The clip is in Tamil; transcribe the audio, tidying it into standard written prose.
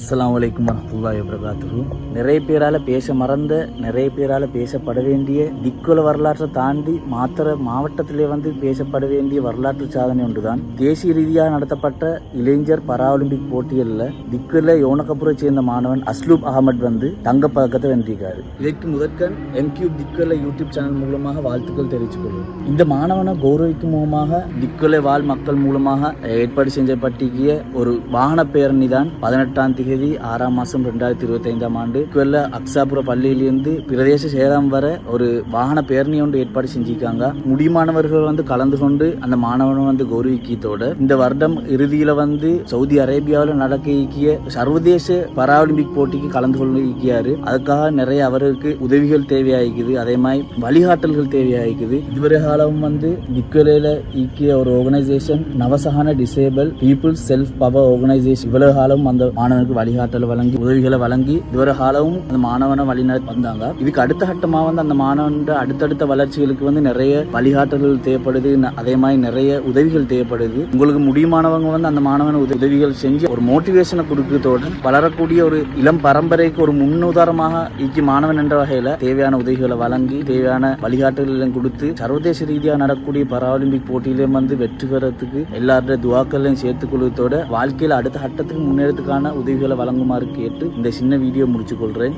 அஸ்ஸலாமு அலைக்கும் வரஹ்மத்துல்லாஹி வபரகாத்துஹு. நிறைய பேரால் பேச மறந்த, நிறைய பேரால் பேசப்பட வேண்டிய திக்குல வரலாற்றை தாண்டி மாவட்டத்திலே பேசப்பட வேண்டிய வரலாற்று சாதனை ஒன்றுதான் தேசிய ரீதியாக நடத்தப்பட்ட இளைஞர் பராலிம்பிக் போட்டிகளில் திக்குல யோனகபுரை சேர்ந்த மாணவன் அஸ்லூப் அகமது தங்கப்பதக்கத்தை வென்றிருக்காரு. இதற்கு முதற்கண் எம்கியூப் திக்குல யூடியூப் சேனல் மூலமாக வாழ்த்துக்கள் தெரிவித்துக் கொள்வோம். இந்த மாணவனை கௌரவிக்கும் மூலமாக திக்குல வாழ் மக்கள் மூலமாக ஏற்பாடு செஞ்சப்பட்டிய ஒரு வாகன பேரணி தான் 18ஆம் தேதி 6ஆம் மாதம் 2025ஆம் ஆண்டு அக்ஸாபுர பள்ளியிலிருந்து பிரதேச சேலம் வர ஒரு வாகன பேரணி ஒன்று ஏற்பாடு செஞ்சிருக்காங்க. முடிமாணவர்கள் கலந்து கொண்டு அந்த மாணவனை கௌரவிக்கத்தோட இந்த வருடம் இறுதியில சவுதி அரேபியாவில் நடக்க இயக்கிய சர்வதேச பராலிம்பிக் போட்டிக்கு கலந்து கொண்டு இருக்காரு. அதுக்காக நிறைய அவருக்கு உதவிகள் தேவையாயிருக்குது, அதே மாதிரி வழிகாட்டல்கள் தேவையாயிருக்குது. இதுவரை காலம் திக்குலையில இயக்கிய ஒரு ஆர்கனைசேஷன் நவசகான disable people self power organisation இவ்வளவு காலம் அந்த மாணவனுக்கு வழிகாட்டல் வழங்கி உதவிகளை வழங்கி இதுவரை காலமும் அந்த மாணவனை வழிநடத்தி வந்தாங்க. இதுக்கு அடுத்த கட்டமா அந்த மாணவன் அடுத்தடுத்த வளர்ச்சிகளுக்கு நிறைய வழிகாட்டல்கள் தேவைப்படுது, அதே மாதிரி நிறைய உதவிகள் தேவைப்படுது. உங்களுக்கு முடியுமானவங்க அந்த மாணவன் உதவிகள் செஞ்சு ஒரு மோட்டிவேஷனை கொடுக்கறதோடு வளரக்கூடிய ஒரு இளம் பரம்பரைக்கு ஒரு முன்னுதாரணமாக இக்கி மாணவன் என்ற வகையில தேவையான உதவிகளை வழங்கி தேவையான வழிகாட்டல்களையும் கொடுத்து சர்வதேச ரீதியாக நடக்கக்கூடிய பராலிம்பிக் போட்டியிலையும் வெற்றி பெறத்துக்கு எல்லாருடைய துவாக்களையும் சேர்த்துக் கொள்வதோட வாழ்க்கையில அடுத்த கட்டத்துக்கு முன்னேறதுக்கான உதவிகளை வழங்குமாறு கேட்டு இந்த சின்ன வீடியோ முடிச்சுக் கொள்றேன்.